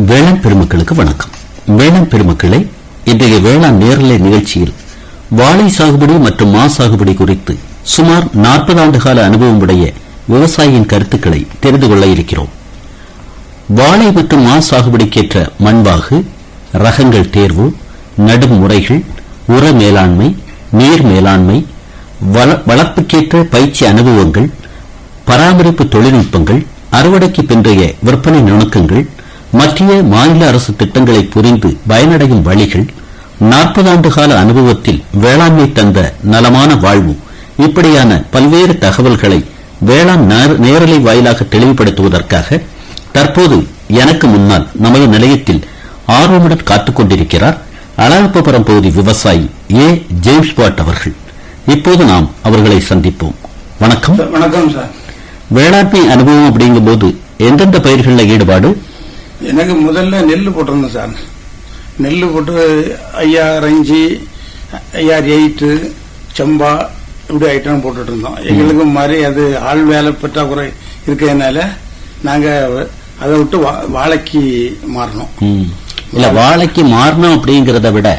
வேளாண் பெருமக்களுக்கு வணக்கம். வேளாண் பெருமக்களை, இன்றைய வேளாண் நேரலை நிகழ்ச்சியில் வாழை சாகுபடி மற்றும் மா சாகுபடி குறித்து சுமார் 40 ஆண்டு கால அனுபவம் உடைய விவசாயியின் கருத்துக்களை தெரிந்து கொள்ள இருக்கிறோம். வாழை மற்றும் மா சாகுபடிக்கேற்ற மண்வாகு, ரகங்கள் தேர்வு, நடும் முறைகள், உர மேலாண்மை, நீர் மேலாண்மை, வளர்ப்புக்கேற்ற பயிற்சி அனுபவங்கள், பராமரிப்பு தொழில்நுட்பங்கள், அறுவடைக்கு பிந்தைய விற்பனை நுணுக்கங்கள், மத்திய மாநில அரசு திட்டங்களை புரிந்து பயனடையும் வழிகள், 40 ஆண்டு கால அனுபவத்தில் வேளாண்மை தந்த நலமான வாழ்வு, இப்படியான பல்வேறு தகவல்களை வேளாண் நேரலை வாயிலாக தெளிவுபடுத்துவதற்காக தற்போது எனக்கு முன்னால் நமது நிலையத்தில் ஆர்வமுடன் காத்துக் கொண்டிருக்கிறார் அழகப்பபுரம் பகுதி விவசாயி ஏ. ஜேம்ஸ் பாட் அவர்கள். இப்போது நாம் அவர்களை சந்திப்போம். வணக்கம். வணக்கம் சார். வேளாண்மை அனுபவம் அப்படிங்கும் போது எந்தெந்த பயிர்களில் ஈடுபாடு? எனக்கு முதல்ல நெல் போட்டிருந்தேன் சார். நெல் போட்டு ஐஆர் 5, ஐஆர் 8, செம்பா இப்படி ஐட்டம் போட்டுட்டு இருந்தோம். எங்களுக்கு மாதிரி அது ஆள் வேலை பற்றாக்குறை இருக்கிறதுனால நாங்க அதை விட்டு வாழைக்கு மாறணும். இல்ல, வாழைக்கு மாறணும் அப்படிங்கறத விட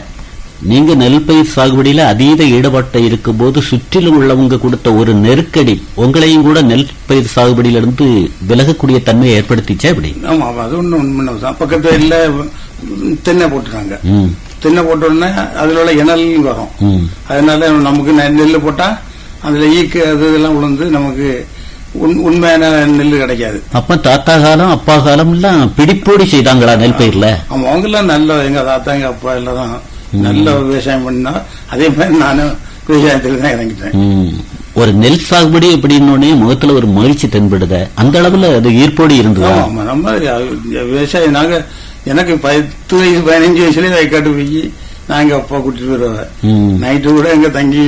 நீங்க நெல் பயிர் சாகுபடியில அதீத ஈடுபாட்டை இருக்கும் போது சுற்றிலும் உள்ளவங்க கொடுத்த ஒரு நெருக்கடி உங்களையும் கூட நெல் பயிர் சாகுபடியிலிருந்து விலகக்கூடிய தன்மையை ஏற்படுத்திச்சா? எப்படி? ஆமா, அது ஒண்ணு பக்கத்து இல்ல தென்னை போட்டுறாங்க. தென்னை போட்டோன்னா அதுல உள்ள இணல் வரும். அதனால நமக்கு நெல் போட்டா அதுல ஈக்கு அது இதெல்லாம் விழுந்து நமக்கு உண்மையான நெல் கிடைக்காது. அப்ப தாத்தா காலம் அப்பா காலம் எல்லாம் பிடிப்போடி செய்தாங்களா நெல் பயிர்ல? ஆமா, அவங்க எல்லாம் நல்ல, எங்க தாத்தா எங்க அப்பா எல்லாம் நல்ல விவசாயம் பண்ணா. அதே மாதிரி நானும் விவசாயத்துல தான் இறங்கிட்டேன். ஒரு நெல் சாகுபடி அப்படின்னு முகத்துல ஒரு மகிழ்ச்சி தென்படுத, அந்த அளவுல அது ஈர்ப்போடு இருந்தது. ஆமா, நம்ம விவசாயம் நாங்க எனக்கு 10 வயசு 15 வயசுலயே வயக்காட்டு போய் நான் எங்க அப்பா கூட்டிட்டு வருவேன். நைட்டு கூட எங்க தங்கி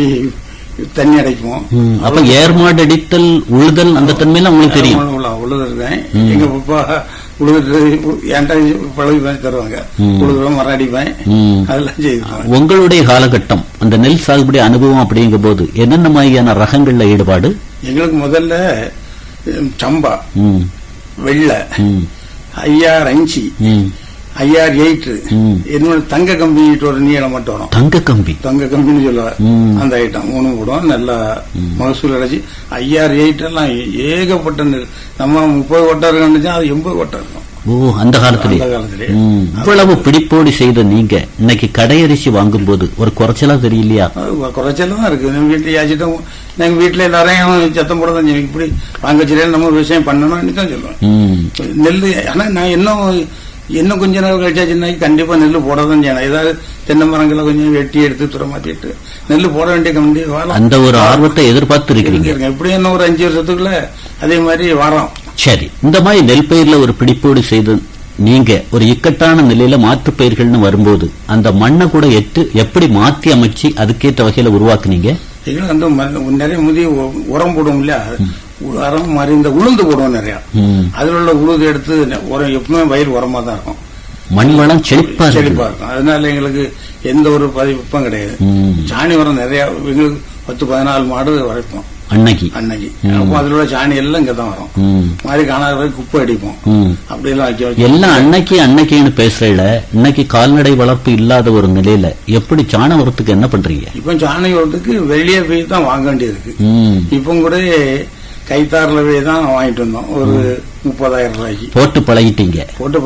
தண்ணி அடைப்போம். அப்ப ஏர்மாடு அடித்தல், உழுதல் அந்த தன்மையெல்லாம் உங்களுக்கு தெரியும்? உழுதுருக்கேன். எங்க அப்பா உழுது என்கிட்ட பழகி தருவாங்க. உழுதுருவேன், மரம் அடிப்பேன், அதெல்லாம் செய்வாங்க. உங்களுடைய காலகட்டம் அந்த நெல் சாகுபடி அனுபவம் அப்படிங்கும் போது என்னென்ன மாதிரியான ரகங்கள்ல ஈடுபாடு? எங்களுக்கு முதல்ல சம்பா, வெள்ளை, ஐஆர் 5, ஐஆர் 8, என்னோட தங்க கம்பிட்டு ஒரு நீளம் மட்டும் வரும். தங்க கம்பின்னு சொல்லுவார். அந்த ஐட்டம் 3 போடுவோம். நல்லா மகசூல் அடைச்சி. ஐஆர் 8 எல்லாம் ஏகப்பட்ட நெல். நம்ம 30 கொட்டை இருக்குன்னு அது 80 கொட்டை இருக்கும். ஓ, அந்த காலத்திலே இவ்வளவு பிடிப்போடி செய்த நீங்க இன்னைக்கு கடையரிசி வாங்கும் போது ஒரு குறைச்சலா தெரியலையா? குறைச்சல தான் இருக்கு. நம்ம வீட்டுல யாச்சிட்டும் எங்க வீட்டுல எல்லாரையும் சத்தம் போட தான் இப்படி வாங்கச்சில நம்ம விவசாயம் பண்ணணும்னு தான் சொல்லுவேன். நெல் ஆனா நான் இன்னும் கொஞ்ச நாள் கழிச்சாச்சுன்னா கண்டிப்பா நெல் போடதான் செய்யணும். ஏதாவது தென்னை மரங்களை கொஞ்சம் வெட்டி எடுத்து துறை மாத்திட்டு நெல் போட வேண்டிய அந்த ஒரு ஆர்வத்தை எதிர்பார்த்து இருக்கிறீங்க. எப்படி என்ன ஒரு 5 வருஷத்துக்குள்ள அதே மாதிரி வரோம். சரி, இந்த மாதிரி நெல் பயிர்ல ஒரு பிடிப்போடு செய்து நீங்க ஒரு இக்கட்டான நிலையில மாற்று பயிர்கள்னு வரும்போது அந்த மண்ணை கூட எப்படி மாத்தி அமைச்சு அதுக்கேற்ற வகையில உருவாக்குனீங்க? எங்களுக்கு நிறைய முதிய உரம் போடுவோம் இல்லையா, உரம் மாதிரி இந்த உளுந்து போடுவோம் நிறைய. அதுல உள்ள உளுந்து எடுத்து உரம் எப்பவுமே வயல் உரமா தான் இருக்கும். மண் வளம் செழிப்பா இருக்கும். அதனால எங்களுக்கு எந்த ஒரு பாதிப்பும் கிடையாது. சாணி உரம் நிறைய எங்களுக்கு 10-14 மாடு வரைப்போம் அன்னைக்கு. அப்போ அதுல உள்ள சாணி எல்லாம் இங்கதான் வரும். மாதிரி காணாத குப்பை அடிப்போம். அப்படி எல்லாம் எல்லாம் அன்னைக்குன்னு பேசுறீல. இன்னைக்கு கால்நடை வளர்ப்பு இல்லாத ஒரு நிலையில எப்படி சாண உரத்துக்கு என்ன பண்றீங்க? இப்ப சாணி உரத்துக்கு வெளியே போய் தான் வாங்க வேண்டியது இருக்கு. இப்ப கூட கைத்தாறுல போய் தான் வாங்கிட்டு வந்தோம். ஒரு 30,000 ரூபாய்க்கு போட்டு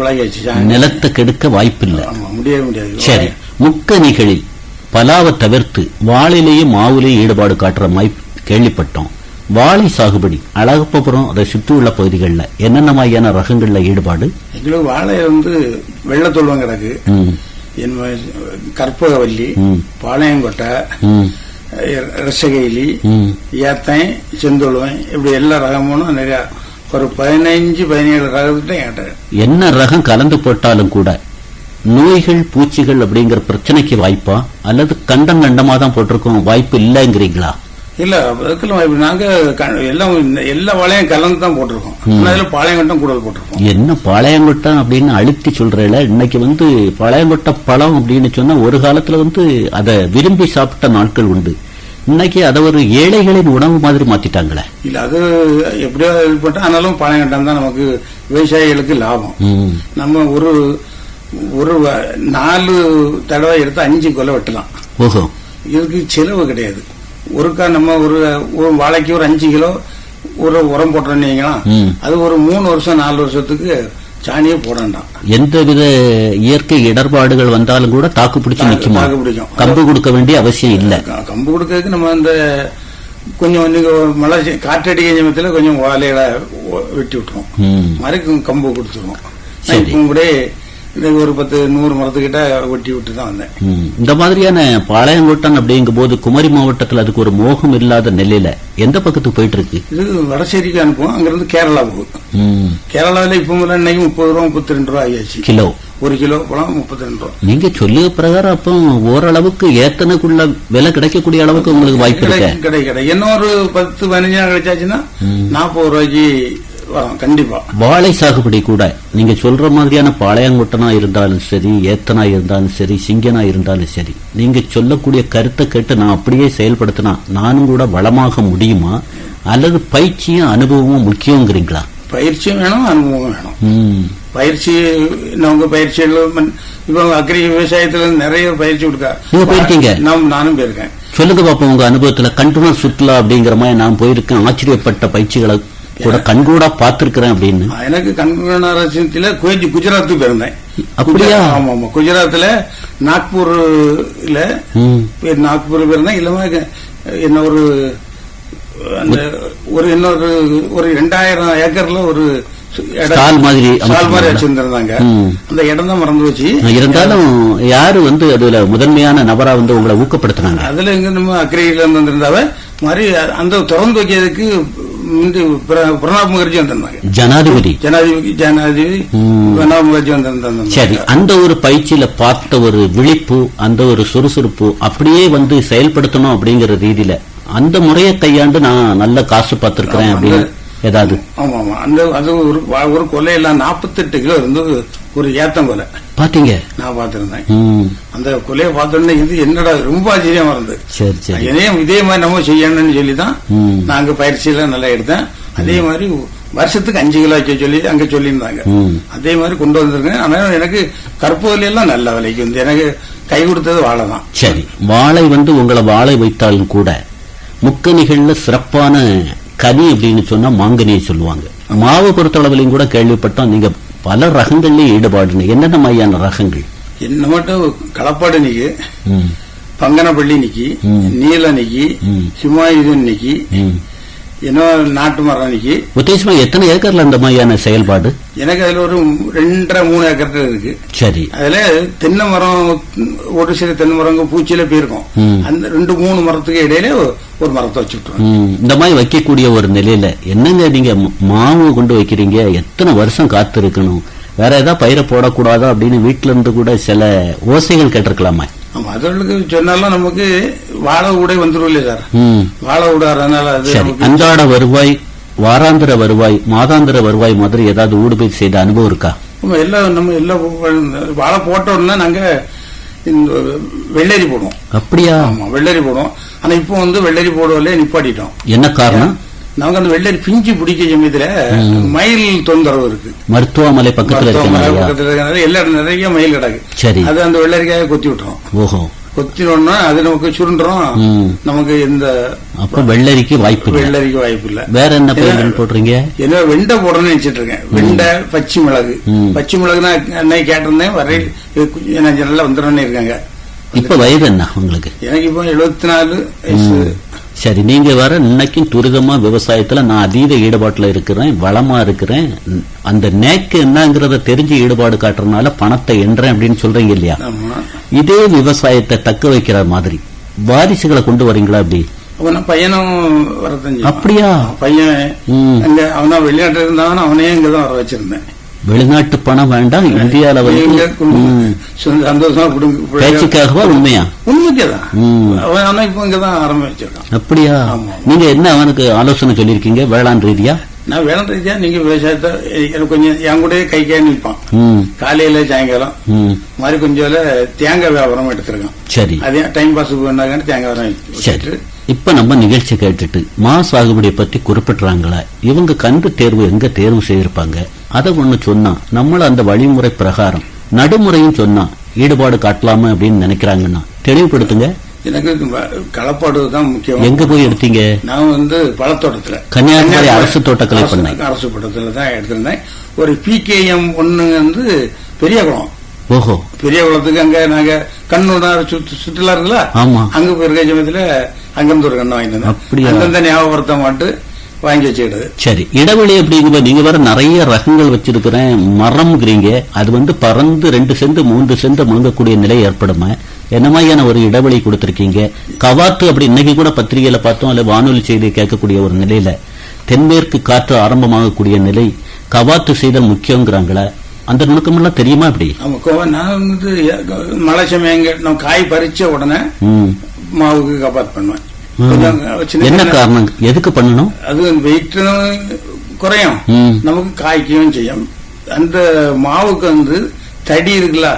பழகியாச்சு. நிலத்தை கெடுக்க வாய்ப்பு இல்லை. முடியாது. சரி, முக்கணிகளில் பலாவை தவிர்த்து வாழையிலேயும் மாவுலேயும் ஈடுபாடு காட்டுற மாதிரி கேள்விப்பட்டோம். வாழை சாகுபடி அழகப்பபுரம் அதை சுற்றி உள்ள பகுதிகளில் என்னென்ன மாதிரியான ரகங்கள்ல ஈடுபாடு? எங்களுக்கு வாழை வெள்ளத்தொல்வம் கிடக்கு, கற்பகவல்லி, பாளையங்கொட்டை, ரசகைலி, ஏத்தன், செந்தொழுவன், இப்படி எல்லா ரகமும் நிறைய ஒரு 15-17 ரகத்திட்ட என்கிட்ட. என்ன ரகம் கலந்து போட்டாலும் கூட நோய்கள் பூச்சிகள் அப்படிங்கிற பிரச்சனைக்கு வாய்ப்பா அல்லது கண்டமா தான் போட்டிருக்கோம், வாய்ப்பு இல்லைங்கிறீங்களா? இல்ல, அதுக்கெல்லாம் நாங்க எல்லா வாழையும் கலந்து தான் போட்டிருக்கோம். அதுல பாளையங்கொட்டம் கூட போட்டிருக்கோம். என்ன பாளையங்கொட்டம் அப்படின்னு அழுத்தி சொல்றேல? இன்னைக்கு பாளையங்கொட்ட பழம் அப்படின்னு சொன்னா ஒரு காலத்துல அதை விரும்பி சாப்பிட்ட நாட்கள் உண்டு. இன்னைக்கு அதை ஒரு ஏழைகளின் உணவு மாதிரி மாத்திட்டாங்களே. இல்ல அது எப்படியோ இது பண்ணா, ஆனாலும் பாளையங்கட்டம் தான் நமக்கு விவசாயிகளுக்கு லாபம். நம்ம ஒரு 4 தடவை எடுத்து 5 கொலை வெட்டலாம். ஓஹோ, இதுக்கு செலவு கிடையாது. ஒருக்கா நம்ம ஒரு வாழைக்கு ஒரு 5 கிலோ ஒரு உரம் போட்டோம்னீங்களா, அது ஒரு 3 வருஷம் 4 வருஷத்துக்கு சாணியே போட வேண்டாம். எந்தவித இயற்கை இடர்பாடுகள் வந்தாலும் கூட தாக்கு பிடிச்சு நிக்குமா? தாக்கு பிடிக்கும். கம்பு கொடுக்க வேண்டிய அவசியம் இல்ல. கம்பு கொடுக்கறதுக்கு நம்ம அந்த கொஞ்சம் நீங்க மழை காற்றடிக்க சமயத்துல கொஞ்சம் வாழையில வெட்டி விட்டுருவோம், மறுக்கும் கம்பு கொடுத்துருவோம். இப்போ கூட ஒரு 10-100 மரத்துக்கிட்ட வெட்டி விட்டு தான் வந்தேன். இந்த மாதிரியான பாளையங்கோட்டன் அப்படிங்கும் போது குமரி மாவட்டத்தில் அதுக்கு ஒரு மோகம் இல்லாத நிலையில எந்த பக்கத்துக்கு போயிட்டு இருக்கு? இது வடசேரிக்கு அனுப்புவோம், அங்கிருந்து கேரளாவுக்கு. கேரளாவில இப்ப இன்னைக்கு 30 ரூபா 32 ரூபா ஆகியாச்சு கிலோ. 1 கிலோ பழம் 32 ரூபா. நீங்க சொல்லிய பிரகாரம் அப்போ ஓரளவுக்கு ஏத்தனுக்குள்ள விலை கிடைக்கக்கூடிய அளவுக்கு உங்களுக்கு வாய்ப்பு கிடையாது. இன்னொரு 10-15 நாள் கிடைச்சாச்சுன்னா 40 ரூபாய்க்கு வரும் கண்டிப்பா. வாழை சாகுபடி கூட நீங்க சொல்ற மாதிரியான பாளையங்கொட்டனா இருந்தாலும் சரி, ஏத்தனா இருந்தாலும் சரி, சிங்கனா இருந்தாலும் சரி, நீங்க சொல்லக்கூடிய கருத்தை கேட்டு நான் அப்படியே செயல்படுத்தினா நானும் கூட வளமாக முடியுமா, அல்லது பயிற்சியும் அனுபவமும் முக்கியங்கிறீங்களா? பயிற்சியும் வேணும், அனுபவம் வேணும். பயிற்சி நம்ம பயிற்சிகள் இப்ப அக்ரி விவசாயத்துல நிறைய பயிற்சி கொடுக்க போயிருக்கீங்க. நானும் போயிருக்கேன். சொல்லுங்க பாப்போம், உங்க அனுபவத்துல கண்டுணர் சுற்றுலா அப்படிங்கிற மாதிரி நான் போயிருக்கேன், ஆச்சரியப்பட்ட பயிற்சிகளை கூட கண்கூடா பாத்திருக்கிறேன் அப்படின்னு. எனக்கு கண்கூட குஜராத்துக்கு போயிருந்தேன். அப்படியா? ஆமா ஆமா, குஜராத்ல நாக்பூர்ல போயிருந்தேன். இல்லாம என்ன ஒரு இன்னொரு 2000 ஏக்கர்ல ஒரு ஸ்டால் மாதிரி வச்சிருந்தாங்க. அந்த இடம் தான் மறந்து வச்சு இருந்தாலும் யாரு அதுல முதன்மையான நபரா உங்களை ஊக்கப்படுத்தினாங்க? அதுல எங்க நம்ம அக்கறையில வந்திருந்தாவ மாதிரி அந்த திறந்து வைக்கிறதுக்கு பிரணாப் முகர்ஜி வந்திருந்தாங்க. ஜனாதிபதி பிரணாப் முகர்ஜி வந்திருந்தாங்க. சரி, அந்த ஒரு பயிற்சியில பார்த்த ஒரு விழிப்பு, அந்த ஒரு சுறுசுறுப்பு அப்படியே செயல்படுத்தணும் அப்படிங்கிற ரீதியில அந்த முறையை கையாண்டு நான் நல்ல காசு பார்த்திருக்கிறேன் அப்படின்னு ஏதாவது? ஆமா ஆமா, அந்த அது ஒரு கொலையெல்லாம் 48 கிலோ இருந்து ஒரு ஏத்தம் கொலை பாத்தீங்க, நான் பாத்திருந்தேன். அந்த கொலையை பார்த்தோன்னே இது என்னடா ரொம்ப ஆச்சரியமா இருந்தது. சரி சரி, இதே மாதிரி நம்ம செய்யணும்னு சொல்லிதான் நாங்க பயிற்சியெல்லாம் நல்லா எடுத்தேன். அதே மாதிரி வருஷத்துக்கு 5 கிலோ வைக்க சொல்லி அங்க சொல்லியிருந்தாங்க. அதே மாதிரி கொண்டு வந்திருக்கேன். ஆனா எனக்கு கற்பூரில எல்லாம் நல்ல விலைக்கு வந்து எனக்கு கை கொடுத்தது வாழை தான். சரி, வாழை உங்களை வாழை வைத்தாலும் கூட முக்கணிகள்ல சிறப்பான கனி அப்படின்னு சொன்னா மாங்கனியை சொல்லுவாங்க. மாவு பொறுத்தளவுலையும் கூட கேள்விப்பட்டோம் நீங்க பல ரகங்கள்லயும் ஈடுபாடு. என்னென்ன மாதிரியான ரகங்கள்? என்ன மட்டும் களப்பாடு நிக்கி, பங்கனப்பள்ளி நிக்கி, நீல நிக்கி, ஹிமாயுதன் நிக்கி, இன்னும் நாட்டு மரம் நிக்கி. உத்தேசமா எத்தனை ஏக்கர்ல அந்த மாதிரியான செயல்பாடு? எனக்கு அதுல ஒரு 2.5-3 ஏக்கர் இருக்கு. சரி, அதுல தென்னை மரம் ஒரு சில தென்னை மரங்க பூச்சியில போயிருக்கும். அந்த 2-3 மரத்துக்கு இடையில ஒரு மரத்தை வச்சு விட்டுருவோம். இந்த மாதிரி வைக்கக்கூடிய ஒரு நிலையில என்னங்க நீங்க மாவு கொண்டு வைக்கிறீங்க, எத்தனை வருஷம் காத்து இருக்கணும், வேற ஏதாவது பயிரை போடக்கூடாதா அப்படின்னு வீட்டுல இருந்து கூட சில ஓசைகள் கேட்டிருக்கலாமா? ஆமா, அதற்கு சொன்னாலும் நமக்கு வாழை ஊடே வந்துடும் இல்லையா சார்? வாழை ஊடாறதுனால அது அன்றாட வருவாய், வாராந்திர வருவாய், மாதாந்திர வருவாய் மாதிரி ஏதாவது ஊடுபயிர் செய்த அனுபவம் இருக்கா? நம்ம எல்லாம் வாழை போட்டோம்னா நாங்க வெள்ளரி போடுவோம். அப்படியா? ஆமா, வெள்ளரி போடுவோம். ஆனா இப்போ வெள்ளரி போடுவதில்ல நிப்பாட்டிட்டோம். என்ன காரணம்? நாங்க அந்த வெள்ளரி பிஞ்சு பிடிக்க சமயத்துல மயில் தொந்தரவு இருக்கு. மருத்துவமனை பக்கத்துல எல்லா நிறைய மயில் கிடக்கு. சரி, அது அந்த வெள்ளரிக்காய கொத்தி விட்டுரும். ஓஹோ, கொத்தினோம்னா அது நமக்கு சுருண்டுறோம். நமக்கு எந்த அப்ப வெள்ளரிக்கு வாய்ப்பு இல்ல. வேற என்ன பயிர்கள் போடுறீங்க? என்ன வெண்டை போடணும்னு நினைச்சிட்டு இருக்கேன். வெண்டை, பச்சை மிளகு. பச்சை மிளகுனா அன்னைக்கு கேட்டிருந்தேன், வரையில் நல்லா வந்துடும் இருக்காங்க. இப்ப வயது என்ன உங்களுக்கு? எனக்கு இப்போ 74 வயசு. சரி, நீங்க வர இன்னைக்கும் துரிதமா விவசாயத்துல நான் அதீத ஈடுபாட்டுல இருக்கிறேன், வளமா இருக்கிறேன், அந்த நேக்கு என்னங்கிறத தெரிஞ்சு ஈடுபாடு காட்டுறதுனால பணத்தை என்றேன் அப்படின்னு சொல்றீங்க இல்லையா? இதே விவசாயத்தை தக்க வைக்கிற மாதிரி வாரிசுகளை கொண்டு வரீங்களா? அப்படி பையனும் வரதஞ்சு. அப்படியா? பையன் அவனா வெளிநாட்டுல இருந்தாலும் அவனையே இங்கதான் வர வச்சிருந்தேன். வெளிநாட்டு பணம் வேண்டாம், இந்தியால சந்தோஷமா பேச்சுக்காகவா? உண்மையா? உண்மைக்குதான். அவன் இப்ப இங்கதான் ஆரம்பிச்சிருக்கான். அப்படியா? நீங்க என்ன அவனுக்கு ஆலோசனை சொல்லிருக்கீங்க வேளாண் ரீதியா? நான் வேளாண் ரீதியா நீங்க விவசாயத்தை கொஞ்சம் என் கூட கை நிற்பான். காலையில சாயங்காலம் மாதிரி கொஞ்சம் தேங்காய் வியாபாரம் எடுத்திருக்கான். சரி, அதே டைம் பாஸ் பண்ணாங்க தேங்காய் வியாபாரம் வச்சுட்டு இப்ப நம்ம நிகழ்ச்சி கேட்டுட்டு மா சாகுபடியை பத்தி குறிப்பிடுறாங்களா, இவங்க கன்று தேர்வு எங்க தேர்வு செய்திருப்பாங்க, அதை ஒண்ணு சொன்னா நம்மள அந்த வழிமுறை பிரகாரம் நடுமுறையும் சொன்னா ஈடுபாடு காட்டலாமா அப்படின்னு நினைக்கிறாங்கன்னா தெளிவுபடுத்துங்க. எனக்கு களப்பாடு தான் முக்கியம். எங்க போய் எடுத்தீங்க? நான் பழத்தோட்டத்துல, கன்னியாகுமரி அரசு தோட்டக்கலை பண்ண அரசு தோட்டத்துல தான் எடுத்திருந்தேன். ஒரு PKM 1 பெரிய குளம். ஓஹோ. பெரிய குளத்துக்கு அங்க நாங்க கண்ணு சுற்றுலா இருக்குல்ல, அங்க போயிருக்க சமயத்துல அங்கிருந்து ஒரு கண்ணு வாங்கிட்டு அந்தந்த ஞாபகப்படுத்த மாட்டு வாங்கி வச்சுக்கிடுது. சரி, இடைவெளி அப்படிங்கும்போது நீங்க வேற நிறைய ரகங்கள் வச்சிருக்கிறேன், மரம்ங்கிறீங்க, அது பறந்து 2 சென்ட் 3 சென்ட் முழுங்கக்கூடிய நிலை ஏற்படுமா? என்ன மாதிரியான ஒரு இடைவெளி கொடுத்திருக்கீங்க? கவாத்து அப்படி இன்னைக்கு கூட பத்திரிகையில பார்த்தோம், அல்ல வானொலி செய்தி கேட்கக்கூடிய ஒரு நிலையில தென்மேற்கு காற்று ஆரம்பமாகக்கூடிய நிலை, கவாத்து செய்தல் முக்கியங்கிறாங்களா? அந்த நுணுக்கம் எல்லாம் தெரியுமா? அப்படி நான் மழை சமயம் நம்ம காய் பறிச்ச உடனே மாவுக்கு கபாத் பண்ணுவேன். என்ன காரணம், எதுக்கு பண்ணணும்? அது வெயிட் குறையும், நமக்கு காய்க்கவும் செய்யும். அந்த மாவுக்கு தடி இருக்குல்ல,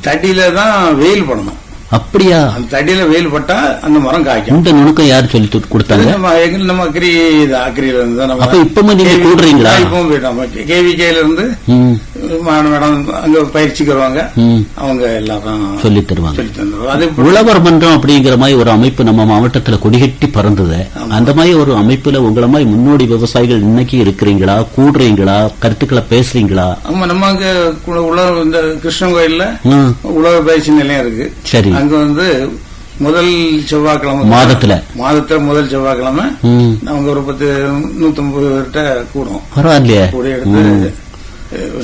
தடியில தான் வெயில் படணும். அப்படியா? அந்த தடியில வெயில் பட்டா அந்த மரம் காய்க்கும். இந்த நுணுக்கம் யாரு சொல்லி கொடுத்தாங்க? நம்ம அக்ரியில இருந்து தான். அப்ப இப்ப நீங்க கூடுறீங்களா? இப்பவும் போயிட்டோம். KVKல இருந்து மேடம் அங்க பயிற்சிக்கு வருவாங்க, அவங்க எல்லாரும் சொல்லி தருவாங்க. உழவர் மன்றம் அப்படிங்கிற மாதிரி ஒரு அமைப்பு நம்ம மாவட்டத்துல கொடிகட்டி பறந்தது. அந்த மாதிரி ஒரு அமைப்புல உங்களை மாதிரி முன்னோடி விவசாயிகள் இன்னைக்கு இருக்கிறீங்களா, கூடுறீங்களா, கருத்துக்களை பேசுறீங்களா? ஆமா, நம்ம அங்க உழவர் இந்த கிருஷ்ணன் கோயில்ல உழவர் பயிற்சி நிலையம் இருக்கு. சரி, அங்க முதல் செவ்வாய்க்கிழமை மாதத்துல முதல் செவ்வாய்க்கிழமை அவங்க ஒரு 150 பேர்கிட்ட கூடும். பரவாயில்லையே. கூட எடுத்து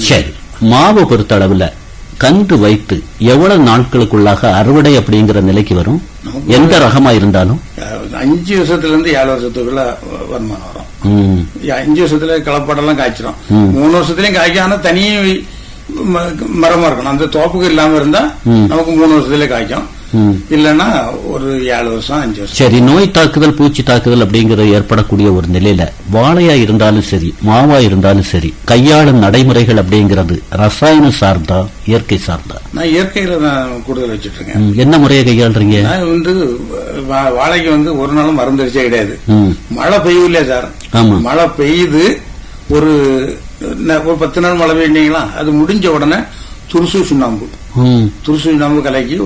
சரி, மாவு பொறுத்த அளவுல கன்று வைத்து எவ்வளவு நாட்களுக்குள்ளாக அறுவடை அப்படிங்கிற நிலைக்கு வரும்? எந்த ரகமா இருந்தாலும் 5 வருஷத்துல இருந்து 7 வருஷத்துக்குள்ள வருமானம் வரும். 5 வருஷத்துல களப்பாடெல்லாம் காய்ச்சிடும். 3 வருஷத்துலயும் காய்க்கான தனியே மரமா இருக்கணும். அந்த தோப்புக்கு இல்லாம இருந்தா நமக்கு 3 வருஷத்துல காய்க்கும். இல்லன்னா ஒரு 7 வருஷம் 5 வருஷம். சரி, நோய் தாக்குதல், பூச்சி தாக்குதல் அப்படிங்கறது ஏற்படக்கூடிய ஒரு நிலையில வாழையா இருந்தாலும் சரி, மாவா இருந்தாலும் சரி, கையாளும் நடைமுறைகள் அப்படிங்கிறது ரசாயன சார்ந்தா இயற்கை சார்ந்தா? நான் இயற்கையில தான் கூடுதல் வச்சுட்டு இருக்கேன். என்ன முறையை கையாளுறீங்க? நான் வாழைக்கு ஒரு நாளும் மருந்து அடிச்சே கிடையாது. மழை பெய்யும் இல்லையா சார்? மழை பெய்யுது, ஒரு 10 நாள் மழை பெய்யுங்களா, அது முடிஞ்ச உடனே துருசு சுண்ணாம்பு கலக்கி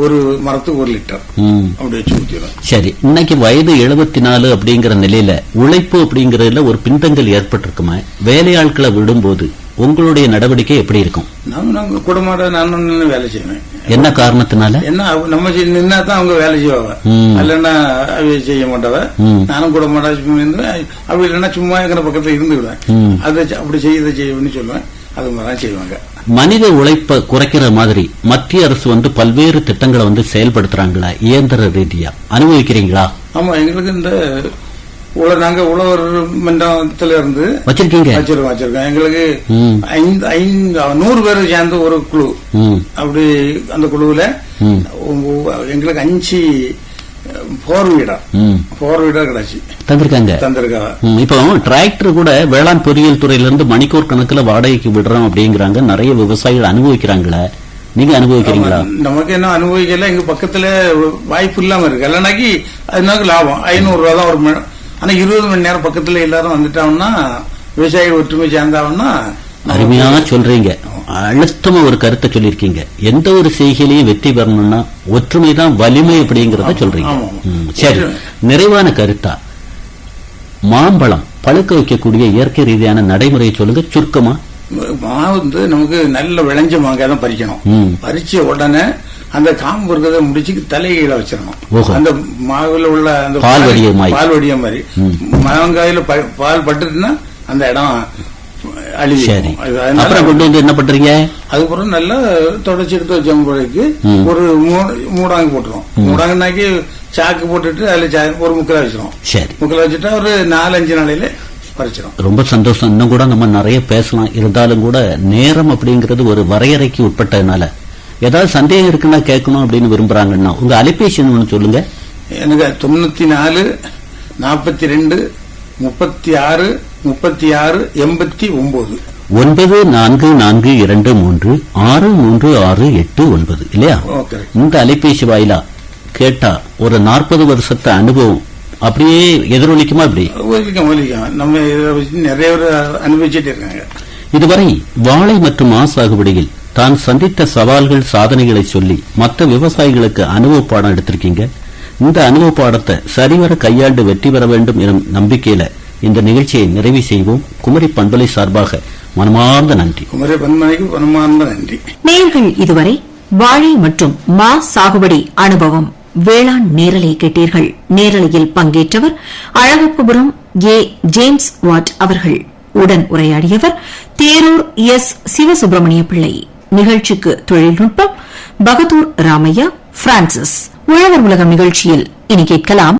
ஒரு மரத்துக்கு 1 லிட்டர் அப்படி வச்சு ஊத்திடும். சரி, இன்னைக்கு வயது 74 அப்படிங்கிற நிலையில உழைப்பு அப்படிங்கறதுல ஒரு பின்தங்கல் ஏற்பட்டிருக்குமா? வேலையாட்களை விடும்போது உங்களுடைய நடவடிக்கை எப்படி இருக்கும்? நாங்க குடமாட நான் வேலை செய்வேன். என்ன காரணத்தினால? என்ன நம்ம நின்னா தான் அவங்க வேலை செய்வாங்க, இல்லன்னா அவை செய்ய மாட்டவ. நானும் குடமாட அப்படி இல்லைன்னா சும்மா எங்க பக்கத்துல இருந்து விடுவேன். அதை அப்படி செய்யணும்னு சொல்லுவேன், அது மாதிரிதான் செய்வாங்க. மனித உழைப்பை குறைக்கிற மாதிரி மத்திய அரசு பல்வேறு திட்டங்களை செயல்படுத்துறாங்களா? இயந்திர ரீதியா அனுபவிக்கிறீங்களா? ஆமா, எங்களுக்கு இந்த நாங்க உழவர் மன்றத்துல இருந்து வச்சிருக்கோம். எங்களுக்கு 100 பேர் சேர்ந்து ஒரு குழு. அப்படி அந்த குழுவுல எங்களுக்கு 5 போர் வீடர் கிடைச்சி தந்திருக்காங்க. இப்போ டிராக்டர் கூட வேளாண் பொறியியல் துறையிலிருந்து மணிக்கூர் கணக்குல வாடகைக்கு விடுறோம் அப்படிங்கிறாங்க. நிறைய விவசாயிகள் அனுபவிக்கிறாங்களா? நீங்க அனுபவிக்கிறீங்களா? நமக்கு என்ன அனுபவிக்கல, எங்க பக்கத்துல வாய்ப்பு இல்லாம இருக்கு. இல்லைனாக்கி அதுனாக்கு லாபம் 500 ரூபா தான் ஒரு. ஆனா 20 மணி நேரம் பக்கத்துல எல்லாரும் வந்துட்டாங்கன்னா, விவசாயிகள் ஒற்றுமை சேர்ந்தாங்கன்னா. அருமையா சொல்றீங்க, அழுத்தமா ஒரு கருத்தை சொல்லிருக்கீங்க. எந்த ஒரு செய்கையிலையும் வெற்றி பெறணும்னா ஒற்றுமைதான் வலிமை அப்படிங்கறத சொல்றீங்க. சரி, நிறைவான கருத்தா மாம்பழம் பழுக்க வைக்கக்கூடிய இயற்கை ரீதியான நடைமுறையை சொல்லுங்க சுருக்கமா. மாவு நமக்கு நல்ல விளைஞ்ச மாங்காய் தான் பறிக்கணும். பறிச்ச உடனே அந்த காம்பு இருக்கிறத முடிச்சு தலைகீழ வச்சிடணும். அந்த மாவுல உள்ள அந்த பால் வடிய மாதிரி மாங்காயில பால் பட்டுட்டுன்னா அந்த இடம் அழிவு. என்ன பண்றீங்க? அதுக்கப்புறம் நல்லா தொடச்சி எடுத்து வச்ச பிறகு ஒரு மூடாங்க போட்டுரும். மூடாங்கனாக்கி சாக்கு போட்டுட்டு அதுல ஒரு முக்கில வச்சிரும். முக்கில வச்சுட்டா ஒரு 4-5 நாளையில பறிச்சிடும். ரொம்ப சந்தோஷம். இன்னும் கூட நம்ம நிறைய பேசலாம், இருந்தாலும் கூட நேரம் அப்படிங்கறது ஒரு வரையறைக்கு உட்பட்டதுனால ஏதாவது சந்தேகம் இருக்குன்னா கேட்கணும் அப்படின்னு விரும்புறாங்கன்னா உங்க அலைபேசி ஒன்று சொல்லுங்க. எனக்கு 94 42 36 36 89 9442363689 இல்லையா? இந்த அலைபேசி வாயிலா கேட்டா ஒரு 40 வருஷத்து அனுபவம் அப்படியே எதிரொலிக்குமா? இப்படி ஒலிக்கும். நம்ம இதை வச்சு நிறைய பேர் அனுபவிச்சுட்டு இருக்காங்க. இதுவரை வாழை மற்றும் மா சாகுபடியில் தான் சந்தித்த சவால்கள், சாதனைகளை சொல்லி மற்ற விவசாயிகளுக்கு அனுபவ பாடம் எடுத்திருக்கீங்க. இந்த அனுபவ பாடத்தை சரிவர கையாண்டு வெற்றி பெற வேண்டும் எனும் நம்பிக்கையில இந்த நிகழ்ச்சியை நிறைவு செய்வோம். குமரி பண்பலை சார்பாக மனமார்ந்த நன்றி. குமரி பண்பலைக்கு மனமார்ந்த நன்றி. நேயர்கள் இதுவரை வாழை மற்றும் மா சாகுபடி அனுபவம் வேளாண் நேரலை கேட்டீர்கள். நேரலையில் பங்கேற்றவர் அழகப்பபுரம் ஏ. ஜேம்ஸ் வாட் அவர்கள். உடன் உரையாடியவர் தேரூர் எஸ். சிவசுப்பிரமணிய பிள்ளை. நிகழ்ச்சிக்கு தொழில்நுட்பம் பகதூர் ராமையா, பிரான்சிஸ். உழவர் உலகம் நிகழ்ச்சியில் இனி கேட்கலாம்.